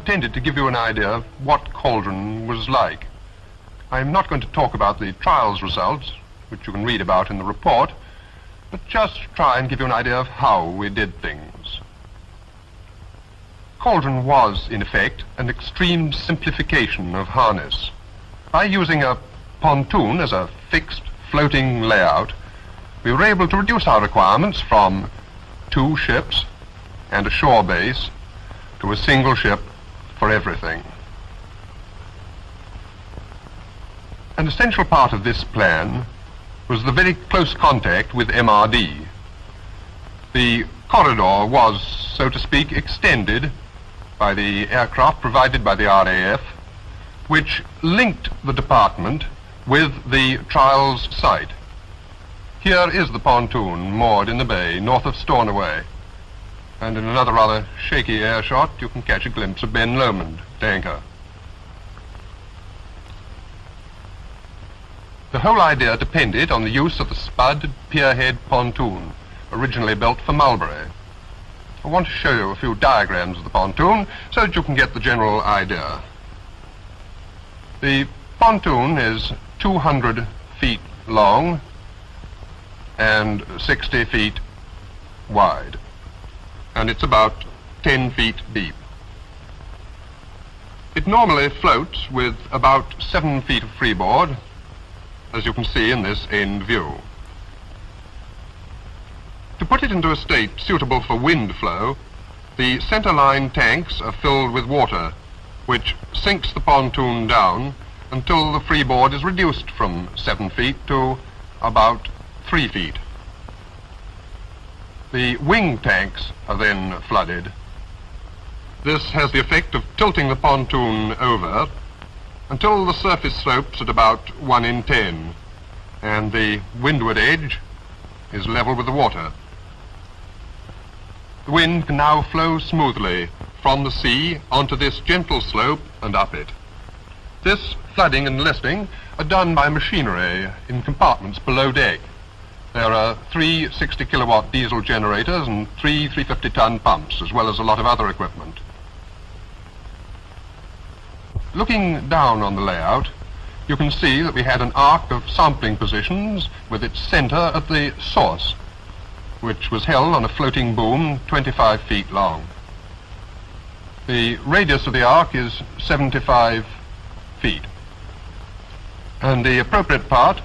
intended to give you an idea of what Cauldron was like. I'm not going to talk about the trials results, which you can read about in the report, but just try and give you an idea of how we did things. Cauldron was, in effect, an extreme simplification of harness. By using a pontoon as a fixed, floating layout, we were able to reduce our requirements from 2 ships and a shore base to a single ship for everything. An essential part of this plan was the very close contact with MRD. The corridor was, so to speak, extended by the aircraft provided by the RAF, which linked the department with the trials site. Here is the pontoon moored in the bay north of Stornoway, and in another rather shaky air shot you can catch a glimpse of Ben Lomond at anchor. The whole idea depended on the use of the spud pierhead pontoon, originally built for Mulberry. I want to show you a few diagrams of the pontoon so that you can get the general idea. The pontoon is 200 feet long and 60 feet wide, and it's about 10 feet deep. It normally floats with about 7 feet of freeboard, as you can see in this end view. To put it into a state suitable for wind flow, the centerline tanks are filled with water, which sinks the pontoon down until the freeboard is reduced from 7 feet to about 3 feet. The wing tanks are then flooded. This has the effect of tilting the pontoon over until the surface slopes at about 1 in 10, and the windward edge is level with the water. The wind can now flow smoothly from the sea onto this gentle slope and up it. This flooding and listing are done by machinery in compartments below deck. There are 3 60-kilowatt diesel generators and 3 350-ton pumps, as well as a lot of other equipment. Looking down on the layout, you can see that we had an arc of sampling positions with its center at the source, which was held on a floating boom 25 feet long. The radius of the arc is 75 feet, and the appropriate part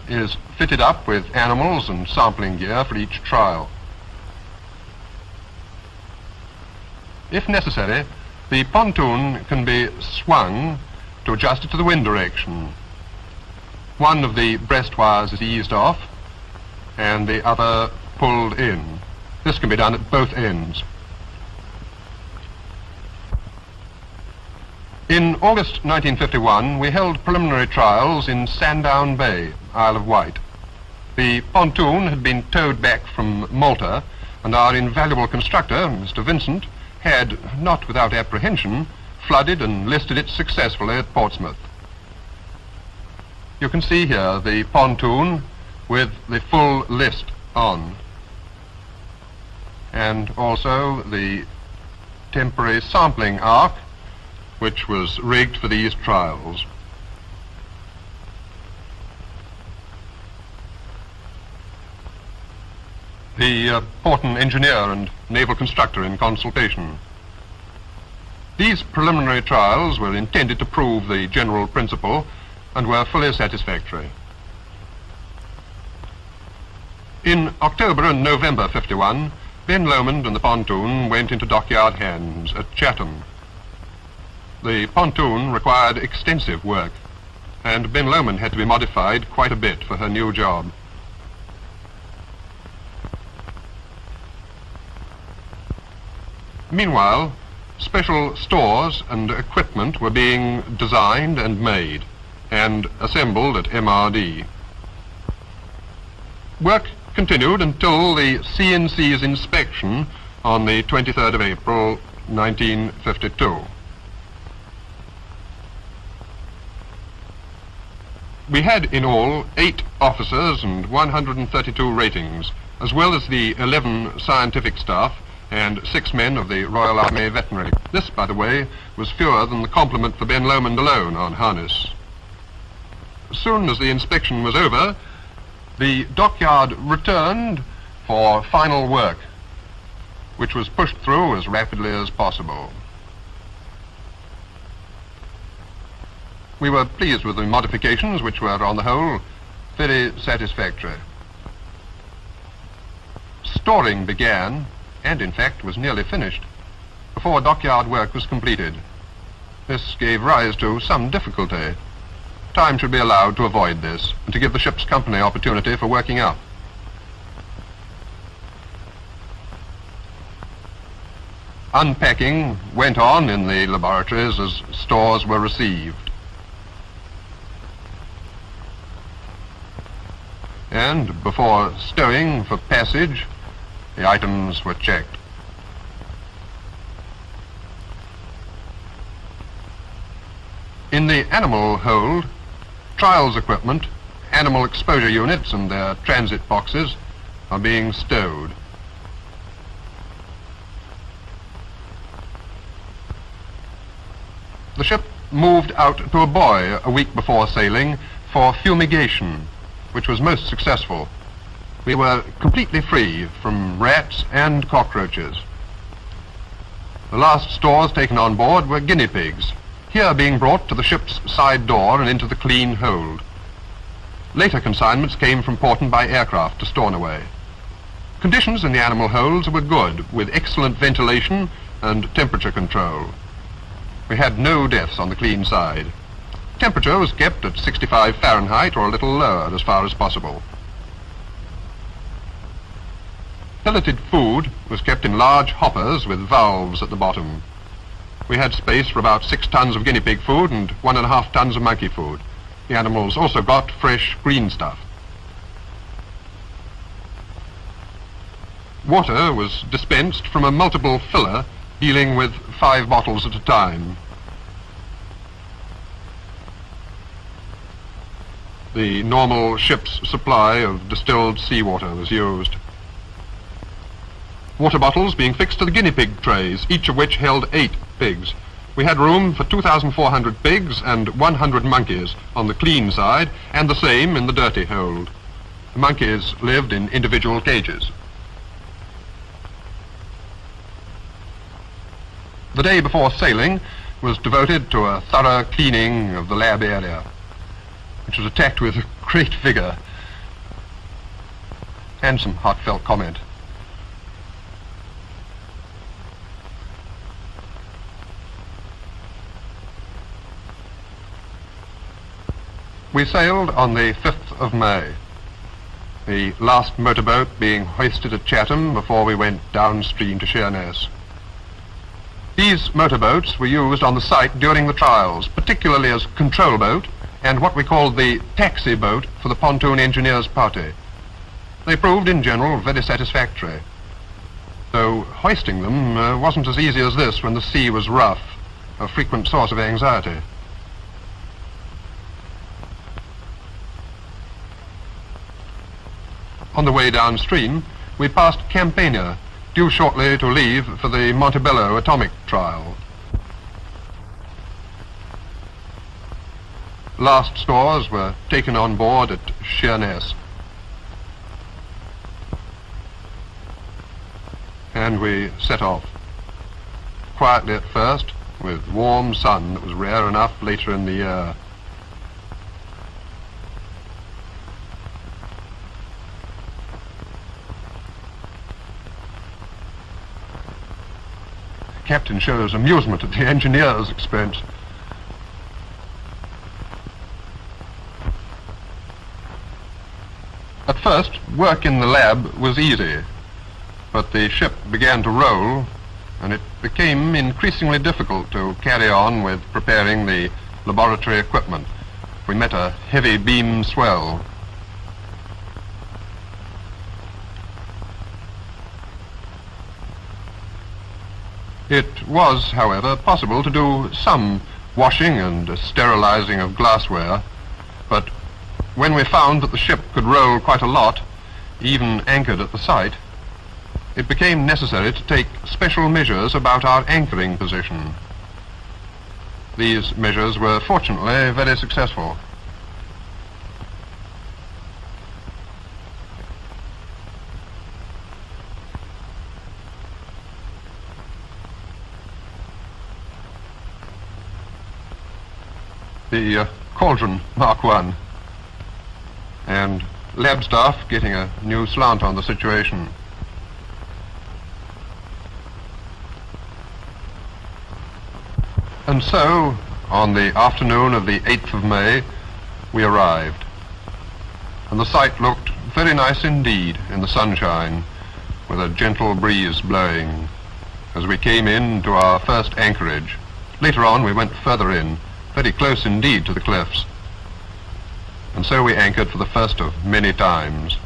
is fitted up with animals and sampling gear for each trial. If necessary, the pontoon can be swung to adjust it to the wind direction. One of the breast wires is eased off and the other pulled in. This can be done at both ends. In August 1951, we held preliminary trials in Sandown Bay, Isle of Wight. The pontoon had been towed back from Malta, and our invaluable constructor, Mr. Vincent, had, not without apprehension, flooded and listed it successfully at Portsmouth. You can see here the pontoon with the full list on, and also the temporary sampling arc, which was rigged for these trials. The Porton engineer and naval constructor in consultation. These preliminary trials were intended to prove the general principle and were fully satisfactory. In October and November 51, Ben Lomond and the pontoon went into dockyard hands at Chatham. The pontoon required extensive work, and Ben Lomond had to be modified quite a bit for her new job. Meanwhile, special stores and equipment were being designed and made and assembled at MRD. Work continued until the CNC's inspection on the 23rd of April 1952. We had in all 8 officers and 132 ratings, as well as the 11 scientific staff and 6 men of the Royal Army Veterinary. This, by the way, was fewer than the complement for Ben Lomond alone on harness. As soon as the inspection was over, the dockyard returned for final work, which was pushed through as rapidly as possible. We were pleased with the modifications, which were, on the whole, very satisfactory. Storing began, and in fact was nearly finished, before dockyard work was completed. This gave rise to some difficulty. Time should be allowed to avoid this, and to give the ship's company opportunity for working up. Unpacking went on in the laboratories as stores were received. And before stowing for passage, the items were checked. In the animal hold, trials equipment, animal exposure units and their transit boxes are being stowed. The ship moved out to a buoy a week before sailing for fumigation, which was most successful. We were completely free from rats and cockroaches. The last stores taken on board were guinea pigs, here being brought to the ship's side door and into the clean hold. Later consignments came from Porton by aircraft to Stornoway. Conditions in the animal holds were good, with excellent ventilation and temperature control. We had no deaths on the clean side. Temperature was kept at 65 Fahrenheit or a little lower as far as possible. Pelleted food was kept in large hoppers with valves at the bottom. We had space for about 6 tons of guinea pig food and 1.5 tons of monkey food. The animals also got fresh green stuff. Water was dispensed from a multiple filler dealing with 5 bottles at a time. The normal ship's supply of distilled seawater was used. Water bottles being fixed to the guinea pig trays, each of which held 8 pigs. We had room for 2,400 pigs and 100 monkeys on the clean side, and the same in the dirty hold. The monkeys lived in individual cages. The day before sailing was devoted to a thorough cleaning of the lab area, which was attacked with great vigor and some heartfelt comment. We sailed on the 5th of May, the last motorboat being hoisted at Chatham before we went downstream to Sheerness. These motorboats were used on the site during the trials, particularly as control boat and what we called the taxi boat for the pontoon engineers' party. They proved in general very satisfactory, though hoisting them wasn't as easy as this when the sea was rough, a frequent source of anxiety. On the way downstream, we passed Campania, due shortly to leave for the Montebello atomic trial. Last stores were taken on board at Sheerness, and we set off. Quietly at first, with warm sun that was rare enough later in the year. The captain shows amusement at the engineer's expense. At first, work in the lab was easy, but the ship began to roll, and it became increasingly difficult to carry on with preparing the laboratory equipment. We met a heavy beam swell. It was, however, possible to do some washing and sterilizing of glassware, but when we found that the ship could roll quite a lot, even anchored at the site, it became necessary to take special measures about our anchoring position. These measures were fortunately very successful. The Cauldron Mark I, and lab staff getting a new slant on the situation. And so, on the afternoon of the 8th of May, we arrived. And the site looked very nice indeed in the sunshine, with a gentle breeze blowing as we came in to our first anchorage. Later on we went further in, very close indeed to the cliffs. And so we anchored for the first of many times.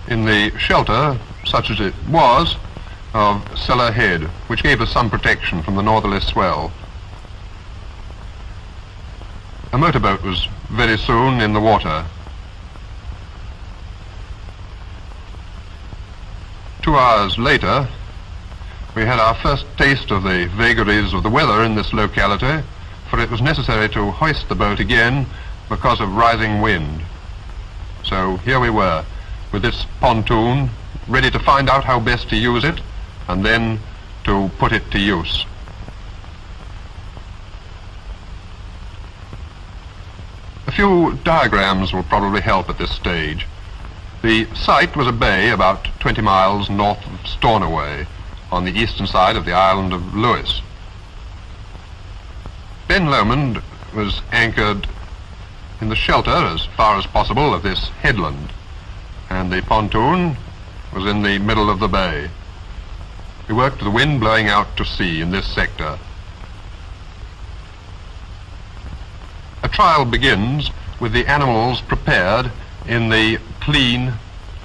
In the shelter, such as it was, of Cellar Head, which gave us some protection from the northerly swell. A motorboat was very soon in the water. 2 hours later, we had our first taste of the vagaries of the weather in this locality, for it was necessary to hoist the boat again because of rising wind. So here we were, with this pontoon, ready to find out how best to use it, and then to put it to use. A few diagrams will probably help at this stage. The site was a bay about 20 miles north of Stornoway, on the eastern side of the island of Lewis. Ben Lomond was anchored in the shelter as far as possible of this headland, and the pontoon was in the middle of the bay. We worked with the wind blowing out to sea in this sector. A trial begins with the animals prepared in the clean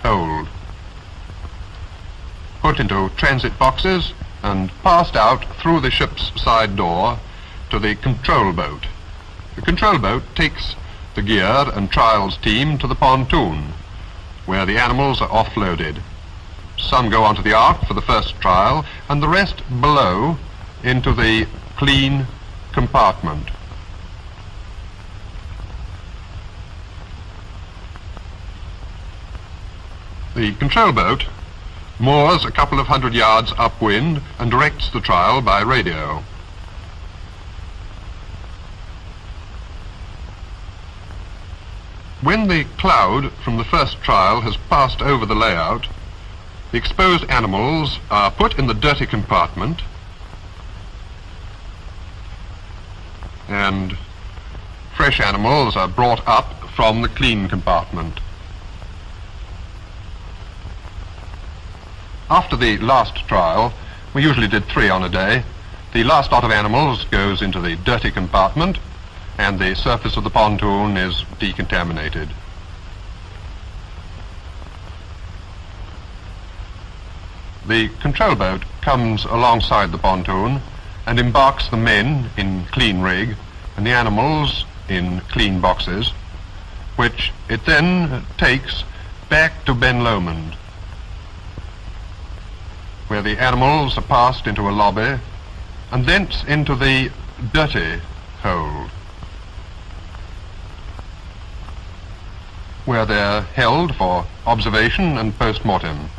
hold, put into transit boxes and passed out through the ship's side door to the control boat. The control boat takes the gear and trials team to the pontoon, where the animals are offloaded. Some go onto the ark for the first trial, and the rest below into the clean compartment. The control boat moors a couple of 100 yards upwind and directs the trial by radio. When the cloud from the first trial has passed over the layout, the exposed animals are put in the dirty compartment, and fresh animals are brought up from the clean compartment. After the last trial, we usually did 3 on a day, the last lot of animals goes into the dirty compartment, and the surface of the pontoon is decontaminated. The control boat comes alongside the pontoon and embarks the men in clean rig and the animals in clean boxes, which it then takes back to Ben Lomond, where the animals are passed into a lobby and thence into the dirty hold, where they're held for observation and post-mortem.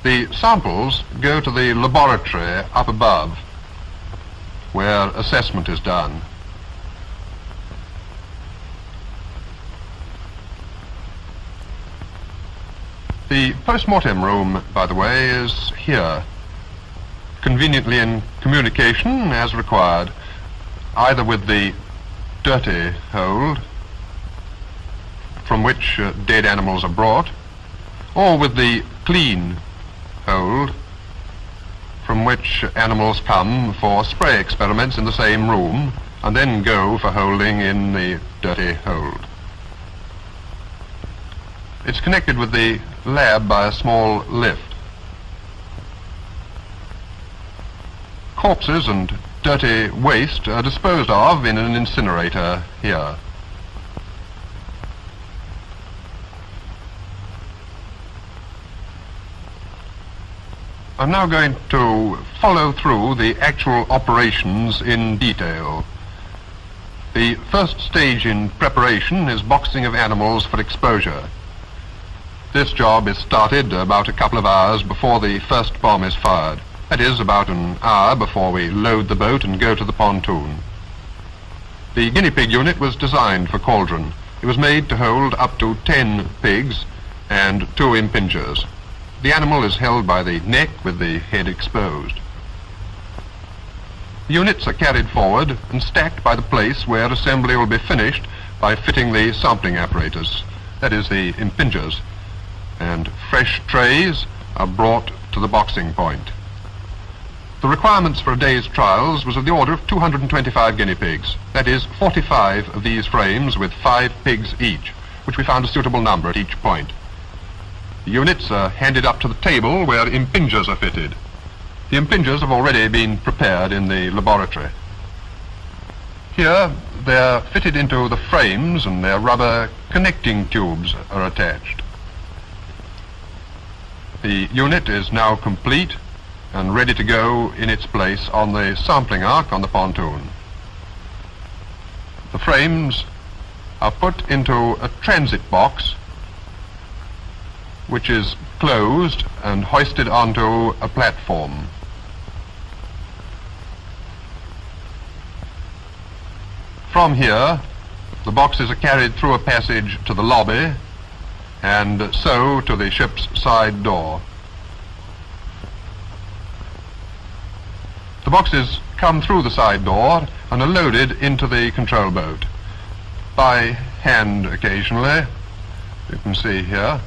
The samples go to the laboratory up above, where assessment is done. The post-mortem room, by the way, is here, conveniently in communication as required, either with the dirty hold, from which dead animals are brought, or with the clean hold, from which animals come for spray experiments in the same room, and then go for holding in the dirty hold. It's connected with the lab by a small lift. Corpses and dirty waste are disposed of in an incinerator here. I'm now going to follow through the actual operations in detail. The first stage in preparation is boxing of animals for exposure. This job is started about a couple of hours before the first bomb is fired. That is, about an hour before we load the boat and go to the pontoon. The guinea pig unit was designed for Cauldron. It was made to hold up to 10 pigs and 2 impingers. The animal is held by the neck with the head exposed. The units are carried forward and stacked by the place where assembly will be finished by fitting the sampling apparatus, that is, the impingers, and fresh trays are brought to the boxing point. The requirements for a day's trials was of the order of 225 guinea pigs, that is, 45 of these frames with 5 pigs each, which we found a suitable number at each point. The units are handed up to the table where impingers are fitted. The impingers have already been prepared in the laboratory. Here they're fitted into the frames and their rubber connecting tubes are attached. The unit is now complete and ready to go in its place on the sampling ark on the pontoon. The frames are put into a transit box which is closed and hoisted onto a platform. From here, the boxes are carried through a passage to the lobby and so to the ship's side door. The boxes come through the side door and are loaded into the control boat by hand occasionally, you can see here,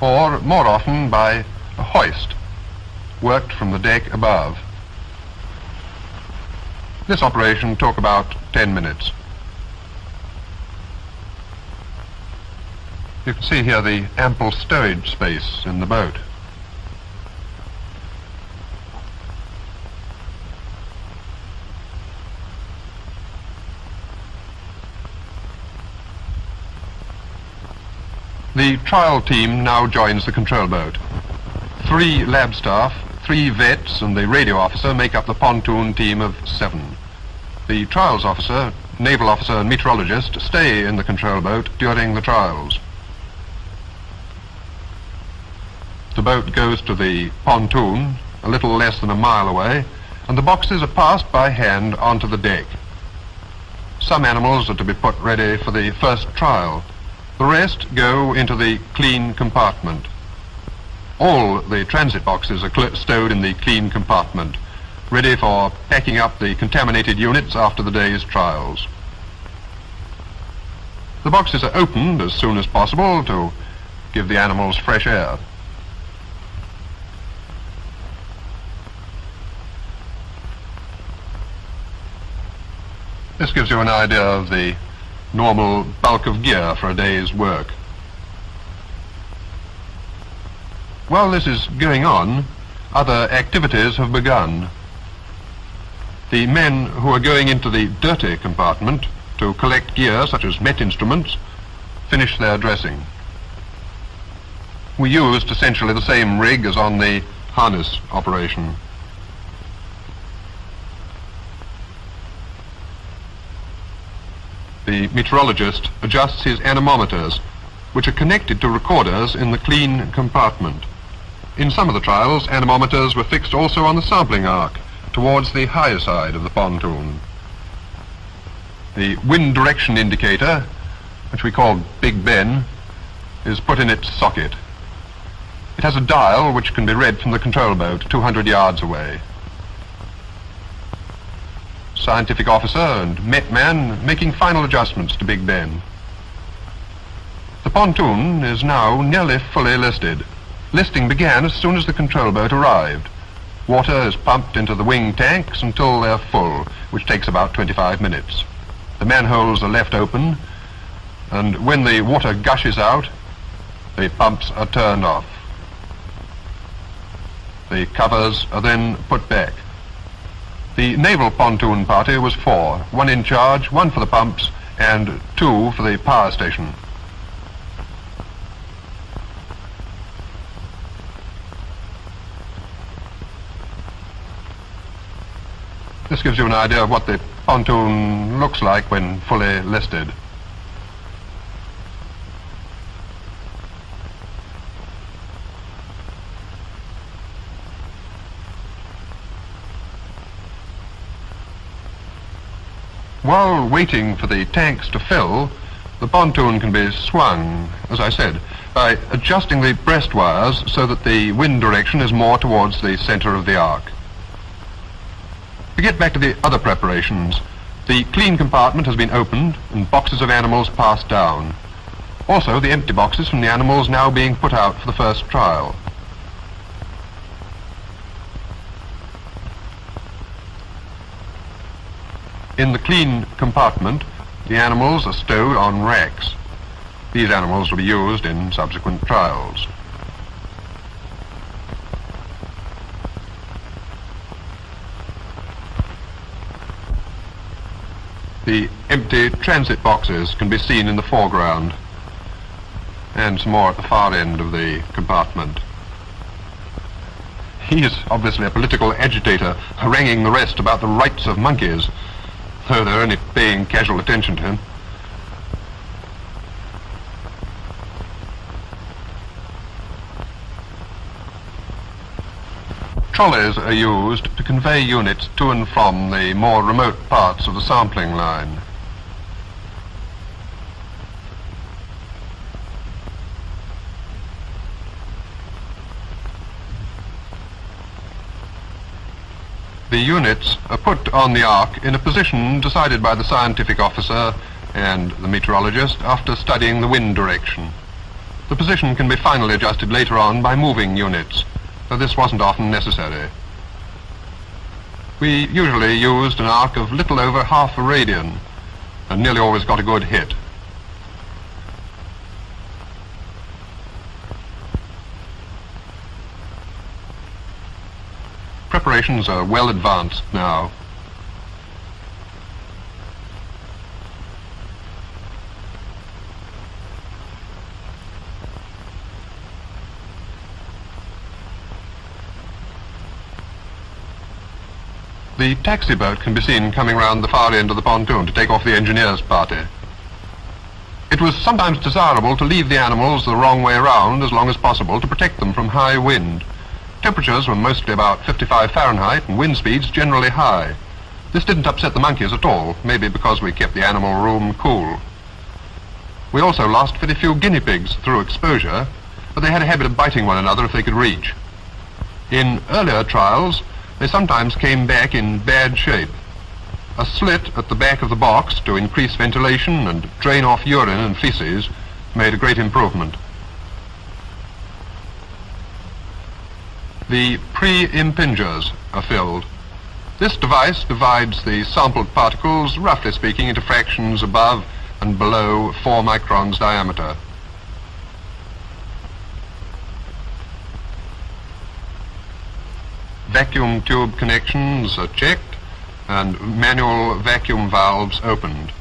or more often by a hoist worked from the deck above. This operation took about 10 minutes. You can see here the ample stowage space in the boat. The trial team now joins the control boat. 3 lab staff, 3 vets and the radio officer make up the pontoon team of 7. The trials officer, naval officer and meteorologist stay in the control boat during the trials. The boat goes to the pontoon a little less than a mile away and the boxes are passed by hand onto the deck. Some animals are to be put ready for the first trial. The rest go into the clean compartment. All the transit boxes are stowed in the clean compartment, ready for packing up the contaminated units after the day's trials. The boxes are opened as soon as possible to give the animals fresh air. This gives you an idea of the normal bulk of gear for a day's work. While this is going on, other activities have begun. The men who are going into the dirty compartment to collect gear such as met instruments finish their dressing. We used essentially the same rig as on the harness operation. The meteorologist adjusts his anemometers, which are connected to recorders in the clean compartment. In some of the trials, anemometers were fixed also on the sampling ark, towards the higher side of the pontoon. The wind direction indicator, which we call Big Ben, is put in its socket. It has a dial which can be read from the control boat 200 yards away. Scientific officer and met man making final adjustments to Big Ben. The pontoon is now nearly fully listed. Listing began as soon as the control boat arrived. Water is pumped into the wing tanks until they're full, which takes about 25 minutes. The manholes are left open, and when the water gushes out, the pumps are turned off. The covers are then put back. The naval pontoon party was 4, 1 in charge, 1 for the pumps, and 2 for the power station. This gives you an idea of what the pontoon looks like when fully listed. While waiting for the tanks to fill, the pontoon can be swung, as I said, by adjusting the breast wires so that the wind direction is more towards the center of the arc. To get back to the other preparations, the clean compartment has been opened and boxes of animals passed down. Also, the empty boxes from the animals now being put out for the first trial. In the clean compartment, the animals are stowed on racks. These animals will be used in subsequent trials. The empty transit boxes can be seen in the foreground, and some more at the far end of the compartment. He is obviously a political agitator, haranguing the rest about the rights of monkeys, though they're only paying casual attention to him. Trolleys are used to convey units to and from the more remote parts of the sampling line. The units are put on the arc in a position decided by the scientific officer and the meteorologist after studying the wind direction. The position can be finally adjusted later on by moving units, though this wasn't often necessary. We usually used an arc of little over half a radian and nearly always got a good hit. Preparations are well advanced now. The taxi boat can be seen coming round the far end of the pontoon to take off the engineers' party. It was sometimes desirable to leave the animals the wrong way round as long as possible to protect them from high wind. Temperatures were mostly about 55 Fahrenheit and wind speeds generally high. This didn't upset the monkeys at all, maybe because we kept the animal room cool. We also lost very few guinea pigs through exposure, but they had a habit of biting one another if they could reach. In earlier trials, they sometimes came back in bad shape. A slit at the back of the box to increase ventilation and drain off urine and feces made a great improvement. The pre-impingers are filled. This device divides the sampled particles, roughly speaking, into fractions above and below 4 microns diameter. Vacuum tube connections are checked and manual vacuum valves opened.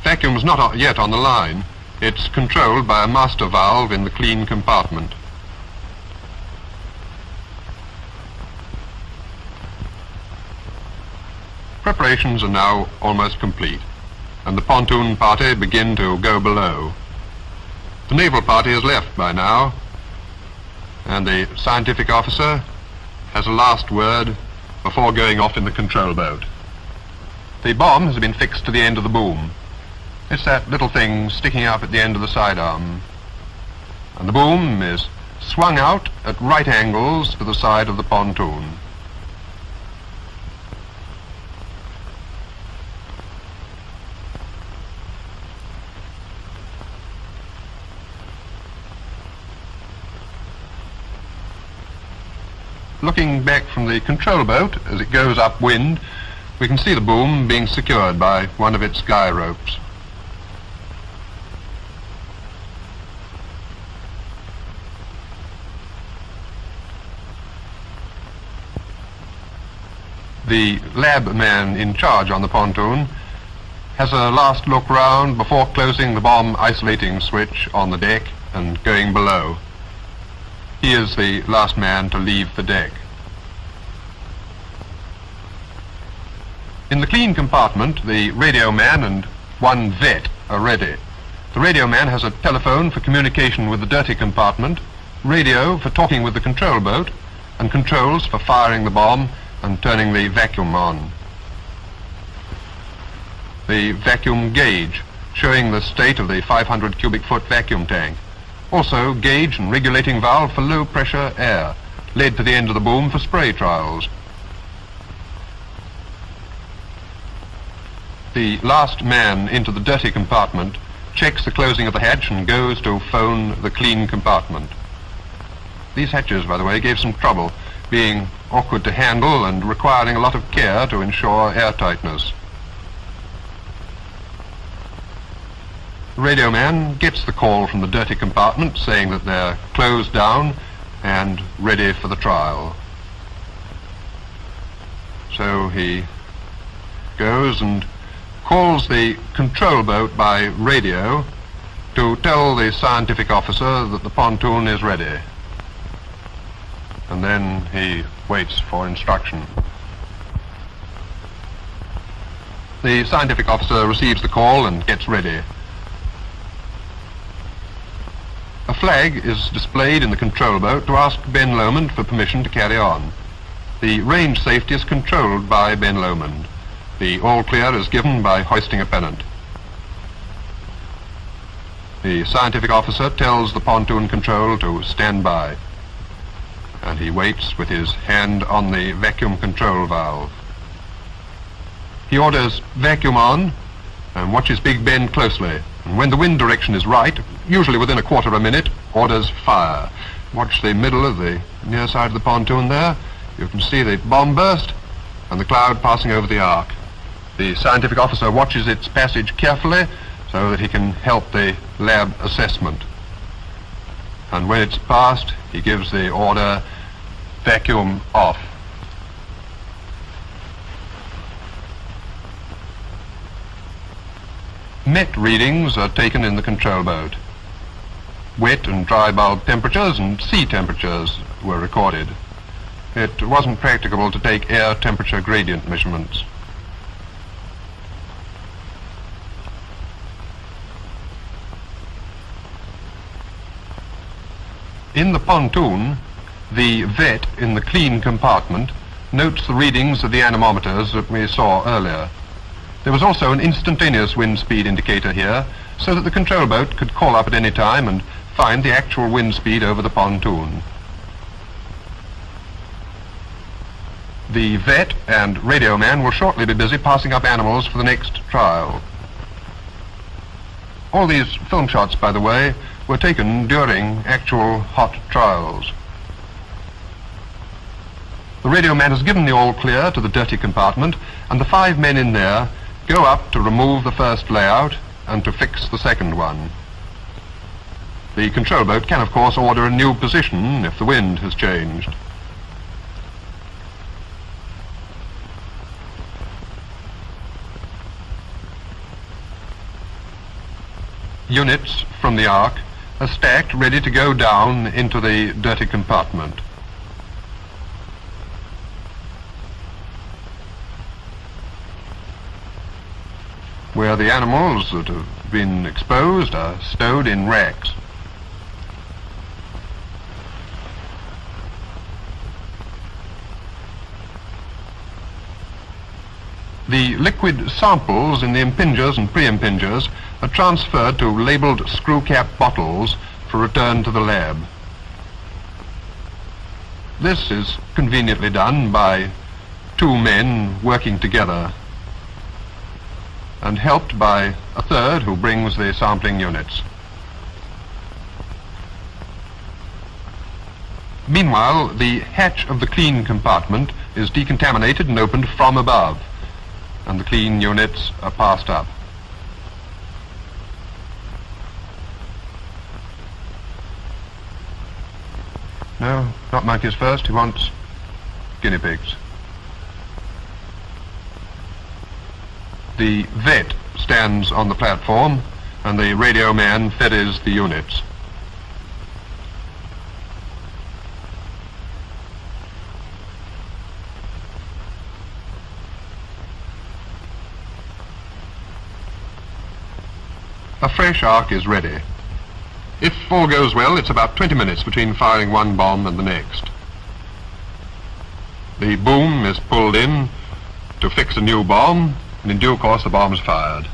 Vacuum is not yet on the line. It's controlled by a master valve in the clean compartment. Preparations are now almost complete, and the pontoon party begin to go below. The naval party has left by now, and the scientific officer has a last word before going off in the control boat. The bomb has been fixed to the end of the boom. It's that little thing sticking up at the end of the sidearm. And the boom is swung out at right angles to the side of the pontoon. Looking back from the control boat as it goes upwind, we can see the boom being secured by one of its guy ropes. The lab man in charge on the pontoon has a last look round before closing the bomb isolating switch on the deck and going below. He is the last man to leave the deck. In the clean compartment, the radio man and one vet are ready. The radio man has a telephone for communication with the dirty compartment, radio for talking with the control boat, and controls for firing the bomb and turning the vacuum on. The vacuum gauge, showing the state of the 500 cubic foot vacuum tank. Also, gauge and regulating valve for low pressure air, led to the end of the boom for spray trials. The last man into the dirty compartment checks the closing of the hatch and goes to phone the clean compartment. These hatches, by the way, gave some trouble, being awkward to handle and requiring a lot of care to ensure airtightness. The radio man gets the call from the dirty compartment saying that they're closed down and ready for the trial. So he goes and calls the control boat by radio to tell the scientific officer that the pontoon is ready. And then he waits for instruction. The scientific officer receives the call and gets ready. A flag is displayed in the control boat to ask Ben Lomond for permission to carry on. The range safety is controlled by Ben Lomond. The all clear is given by hoisting a pennant. The scientific officer tells the pontoon control to stand by, and he waits with his hand on the vacuum control valve. He orders vacuum on and watches Big Ben closely, and when the wind direction is right, usually within a quarter of a minute, orders fire. Watch the middle of the near side of the pontoon there. You can see the bomb burst and the cloud passing over the arc. The scientific officer watches its passage carefully so that he can help the lab assessment. And when it's passed, he gives the order, vacuum off. Met readings are taken in the control boat. Wet and dry bulb temperatures and sea temperatures were recorded. It wasn't practicable to take air temperature gradient measurements. In the pontoon, the vet in the clean compartment notes the readings of the anemometers that we saw earlier. There was also an instantaneous wind speed indicator here, so that the control boat could call up at any time and find the actual wind speed over the pontoon. The vet and radio man will shortly be busy passing up animals for the next trial. All these film shots, by the way, were taken during actual hot trials. The radio man has given the all clear to the dirty compartment, and the 5 men in there go up to remove the first layout and to fix the second one. The control boat can, of course, order a new position if the wind has changed. Units from the arc are stacked ready to go down into the dirty compartment. Where the animals that have been exposed are stowed in racks. The liquid samples in the impingers and pre-impingers are transferred to labeled screw cap bottles for return to the lab. This is conveniently done by 2 men working together and helped by a third who brings the sampling units. Meanwhile, the hatch of the clean compartment is decontaminated and opened from above, and the clean units are passed up. No, not monkeys first, he wants guinea pigs. The vet stands on the platform and the radio man ferries the units. a fresh arc is ready. If all goes well, it's about 20 minutes between firing one bomb and the next. The boom is pulled in to fix a new bomb, and in due course the bomb is fired.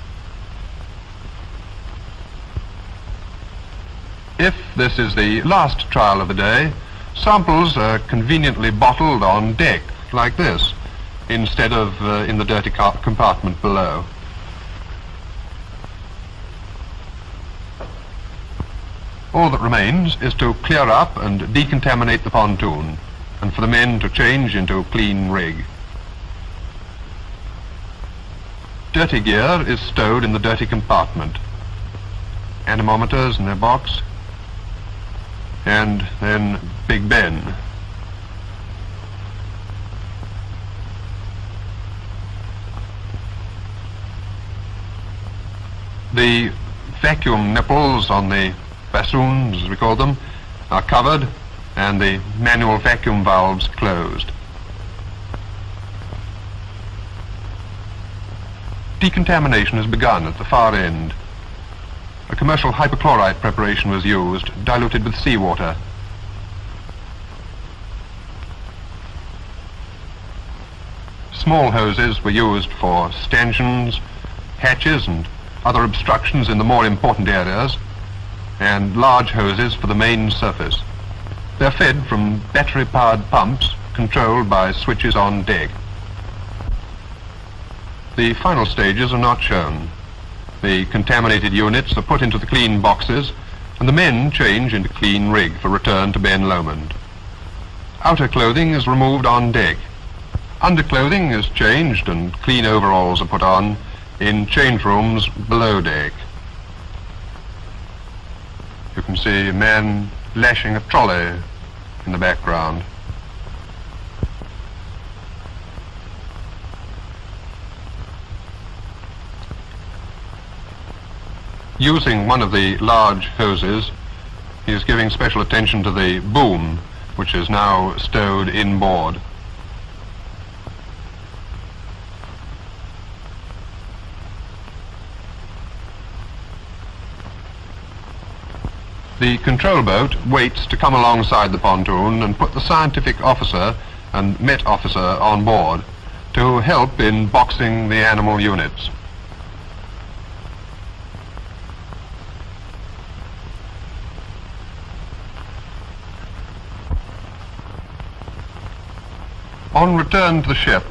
If this is the last trial of the day, samples are conveniently bottled on deck, like this, instead of in the dirty compartment below. All that remains is to clear up and decontaminate the pontoon, and for the men to change into a clean rig. Dirty gear is stowed in the dirty compartment. Anemometers in their box, and then Big Ben. The vacuum nipples on the bassoons, as we call them, are covered, and the manual vacuum valves closed. Decontamination has begun at the far end. A commercial hypochlorite preparation was used, diluted with seawater. Small hoses were used for stanchions, hatches, and other obstructions in the more important areas, and large hoses for the main surface. They're fed from battery-powered pumps controlled by switches on deck. The final stages are not shown. The contaminated units are put into the clean boxes, and the men change into clean rig for return to Ben Lomond. Outer clothing is removed on deck. Underclothing is changed, and clean overalls are put on in change rooms below deck. You can see a man lashing a trolley in the background. Using one of the large hoses, he is giving special attention to the boom, which is now stowed inboard. The control boat waits to come alongside the pontoon and put the scientific officer and met officer on board to help in boxing the animal units. On return to the ship,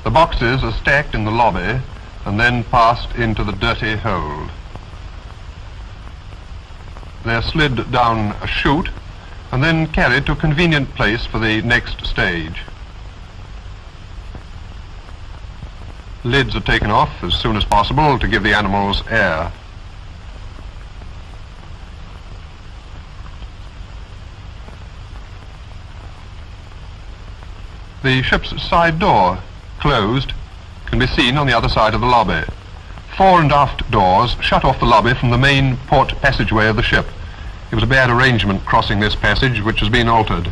the boxes are stacked in the lobby and then passed into the dirty hold. They're slid down a chute and then carried to a convenient place for the next stage. Lids are taken off as soon as possible to give the animals air. The ship's side door, closed, can be seen on the other side of the lobby. Fore and aft doors shut off the lobby from the main port passageway of the ship. It was a bad arrangement crossing this passage, which has been altered.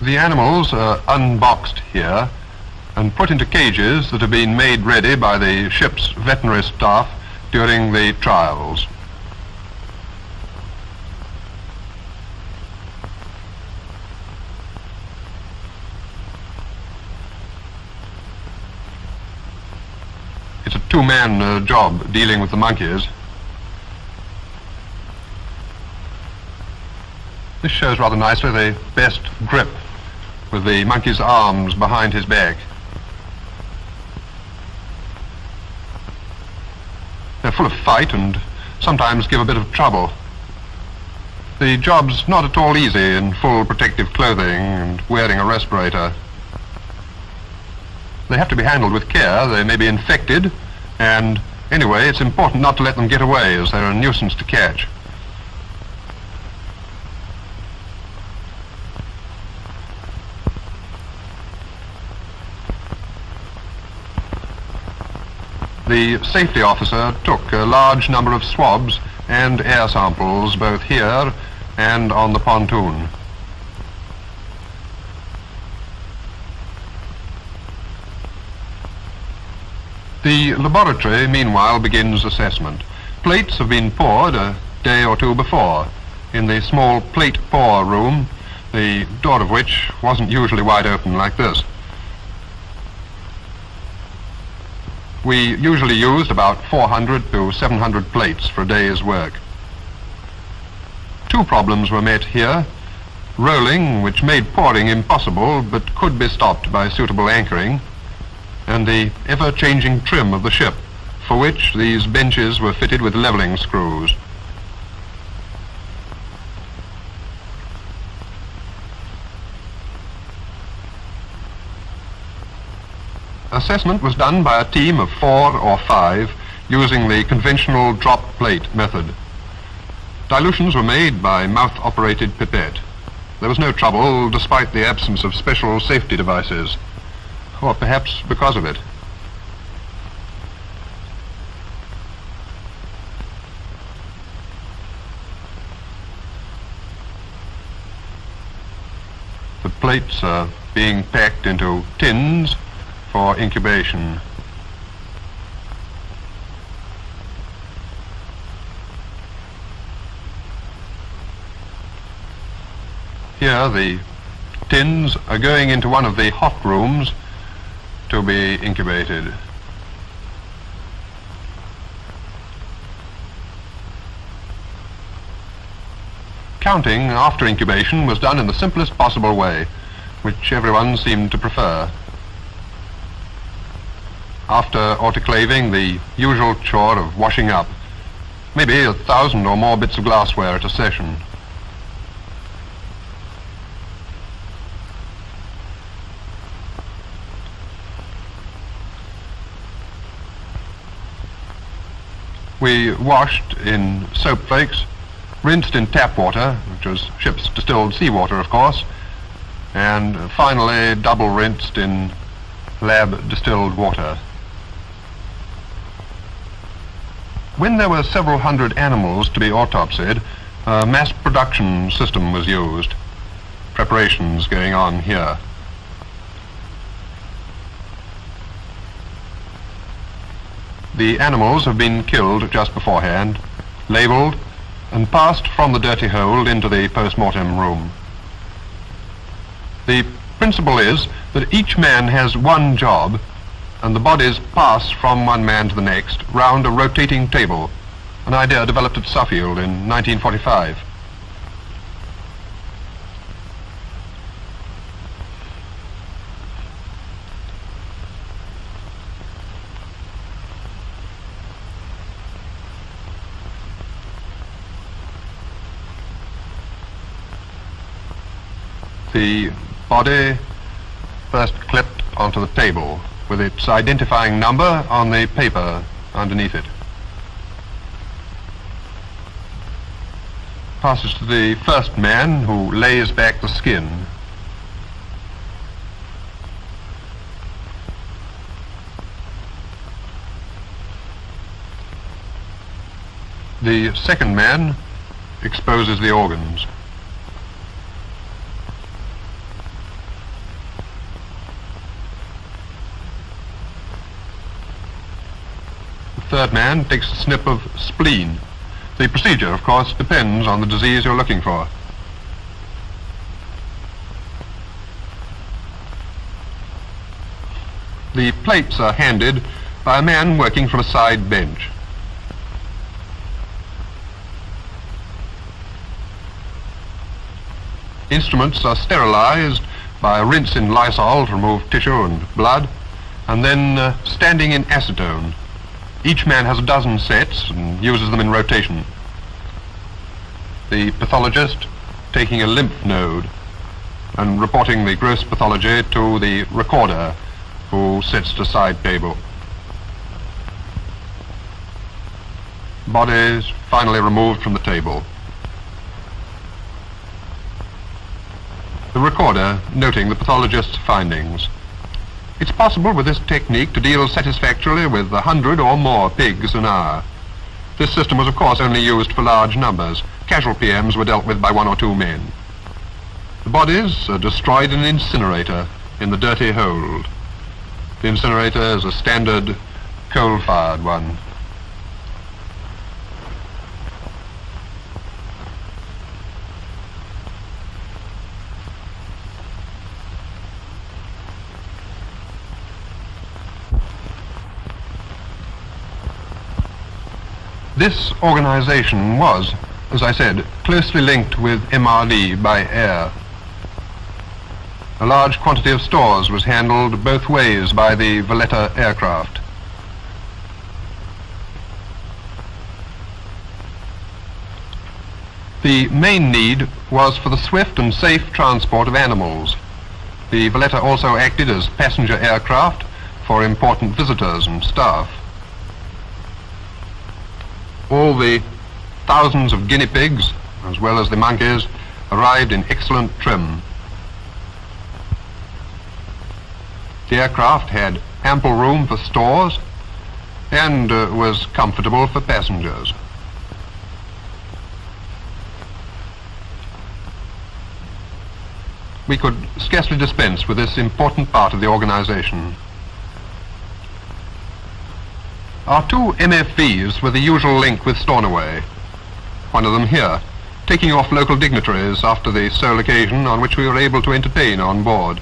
The animals are unboxed here and put into cages that have been made ready by the ship's veterinary staff during the trials. It's a two-man job dealing with the monkeys. This shows rather nicely the best grip, with the monkey's arms behind his back. They're full of fight and sometimes give a bit of trouble. The job's not at all easy in full protective clothing and wearing a respirator. They have to be handled with care. They may be infected, and anyway, it's important not to let them get away, as they're a nuisance to catch. The safety officer took a large number of swabs and air samples both here and on the pontoon. The laboratory, meanwhile, begins assessment. Plates have been poured a day or two before in the small plate pour room, the door of which wasn't usually wide open like this. We usually used about 400 to 700 plates for a day's work. Two problems were met here: rolling, which made pouring impossible but could be stopped by suitable anchoring, and the ever-changing trim of the ship, for which these benches were fitted with leveling screws. Assessment was done by a team of 4 or 5 using the conventional drop plate method. Dilutions were made by mouth-operated pipette. There was no trouble despite the absence of special safety devices, or perhaps because of it. The plates are being packed into tins for incubation. Here the tins are going into one of the hot rooms to be incubated. Counting after incubation was done in the simplest possible way, which everyone seemed to prefer. After autoclaving, the usual chore of washing up, maybe 1,000 or more bits of glassware at a session. We washed in soap flakes, rinsed in tap water, which was ship's distilled seawater, of course, and finally double rinsed in lab distilled water. When there were several hundred animals to be autopsied, a mass production system was used. Preparations going on here. The animals have been killed just beforehand, labelled, and passed from the dirty hold into the post-mortem room. The principle is that each man has one job, and the bodies pass from one man to the next round a rotating table, an idea developed at Suffield in 1945. The body first clipped onto the table, with its identifying number on the paper underneath it. Passes to the first man, who lays back the skin. The second man exposes the organs. Third man takes a snip of spleen. The procedure, of course, depends on the disease you're looking for. The plates are handed by a man working from a side bench. Instruments are sterilized by a rinse in Lysol to remove tissue and blood, and then standing in acetone. Each man has a dozen sets and uses them in rotation. The pathologist taking a lymph node and reporting the gross pathology to the recorder, who sits at a side table. Body is finally removed from the table. The recorder noting the pathologist's findings. It's possible with this technique to deal satisfactorily with 100 or more pigs an hour. This system was of course only used for large numbers, casual PMs were dealt with by 1 or 2 men. The bodies are destroyed in an incinerator in the dirty hold. The incinerator is a standard coal-fired one. This organization was, as I said, closely linked with MRD by air. A large quantity of stores was handled both ways by the Valletta aircraft. The main need was for the swift and safe transport of animals. The Valletta also acted as passenger aircraft for important visitors and staff. All the thousands of guinea pigs, as well as the monkeys, arrived in excellent trim. The aircraft had ample room for stores and was comfortable for passengers. We could scarcely dispense with this important part of the organization. Our 2 MFVs were the usual link with Stornoway, one of them here, taking off local dignitaries after the sole occasion on which we were able to entertain on board.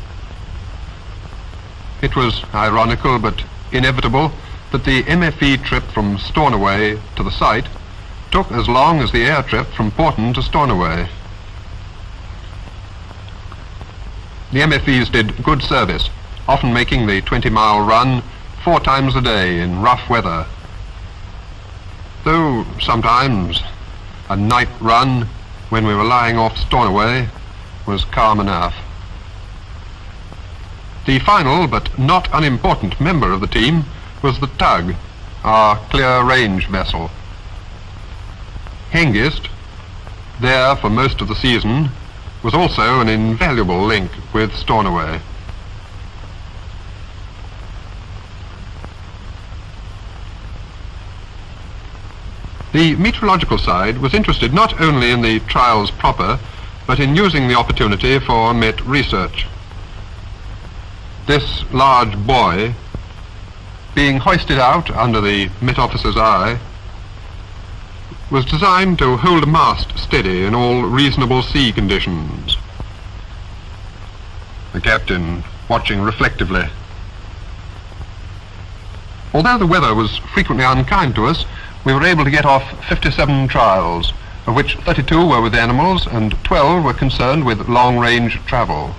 It was ironical but inevitable that the MFV trip from Stornoway to the site took as long as the air trip from Porton to Stornoway. The MFVs did good service, often making the 20-mile run 4 times a day in rough weather, though sometimes a night run when we were lying off Stornoway was calm enough. The final but not unimportant member of the team was the tug, our clear-range vessel. Hengist, there for most of the season, was also an invaluable link with Stornoway. The meteorological side was interested not only in the trials proper, but in using the opportunity for Met research. This large buoy, being hoisted out under the Met officer's eye, was designed to hold a mast steady in all reasonable sea conditions. The captain watching reflectively. Although the weather was frequently unkind to us, we were able to get off 57 trials, of which 32 were with animals and 12 were concerned with long-range travel.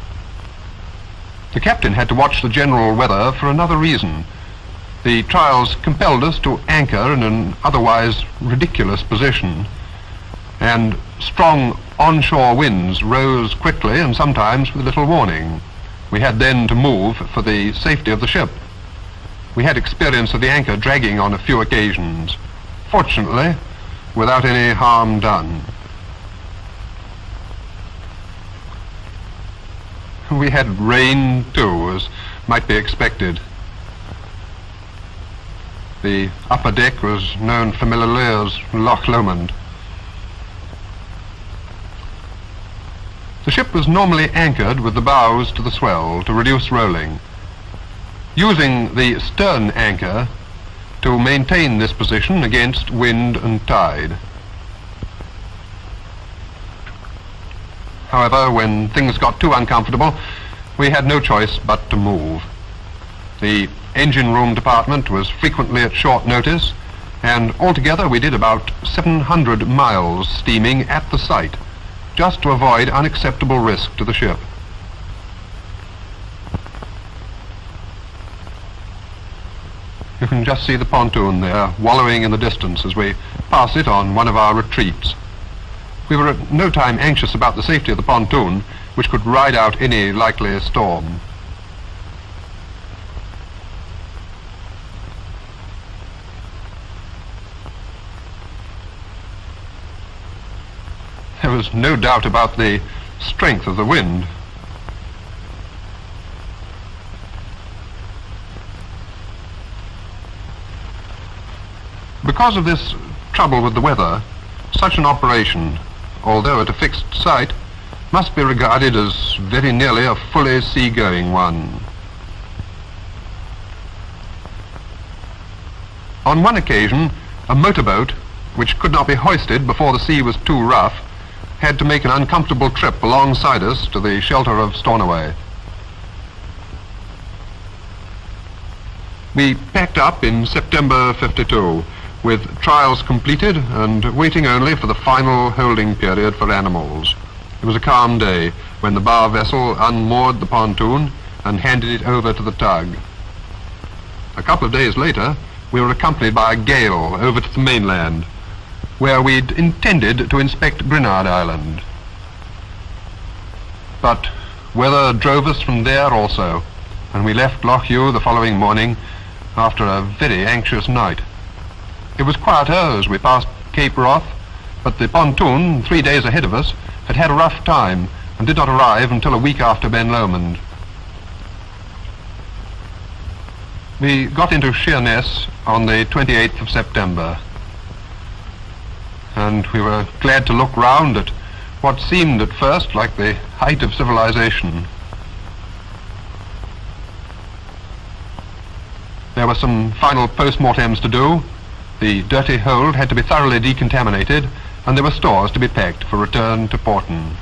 The captain had to watch the general weather for another reason. The trials compelled us to anchor in an otherwise ridiculous position, and strong onshore winds rose quickly and sometimes with little warning. We had then to move for the safety of the ship. We had experience of the anchor dragging on a few occasions, fortunately without any harm done. We had rain too, as might be expected. The upper deck was known familiarly as Loch Lomond. The ship was normally anchored with the bows to the swell to reduce rolling, using the stern anchor to maintain this position against wind and tide. However, when things got too uncomfortable, we had no choice but to move. The engine room department was frequently at short notice, and altogether we did about 700 miles steaming at the site, just to avoid unacceptable risk to the ship. You can just see the pontoon there, wallowing in the distance as we pass it on one of our retreats. We were at no time anxious about the safety of the pontoon, which could ride out any likely storm. There was no doubt about the strength of the wind. Because of this trouble with the weather, such an operation, although at a fixed site, must be regarded as very nearly a fully sea-going one. On one occasion, a motorboat, which could not be hoisted before the sea was too rough, had to make an uncomfortable trip alongside us to the shelter of Stornoway. We packed up in September '52, with trials completed and waiting only for the final holding period for animals. It was a calm day when the bar vessel unmoored the pontoon and handed it over to the tug. A couple of days later, we were accompanied by a gale over to the mainland, where we'd intended to inspect Grenard Island. But weather drove us from there also, and we left Lough Hugh the following morning after a very anxious night. It was quieter as we passed Cape Wrath, but the pontoon, 3 days ahead of us, had had a rough time and did not arrive until a week after Ben Lomond. We got into Sheerness on the 28th of September, and we were glad to look round at what seemed at first like the height of civilization. There were some final post-mortems to do. The dirty hold had to be thoroughly decontaminated, and there were stores to be packed for return to Porton.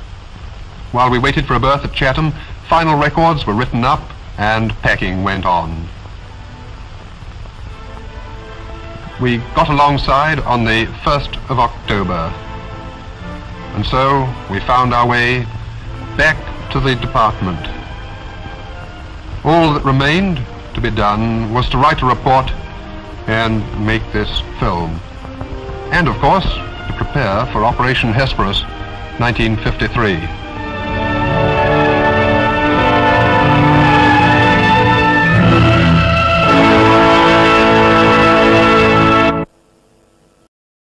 While we waited for a berth at Chatham, final records were written up and packing went on. We got alongside on the 1st of October, and so we found our way back to the department. All that remained to be done was to write a report and make this film, and of course to prepare for Operation Hesperus 1953.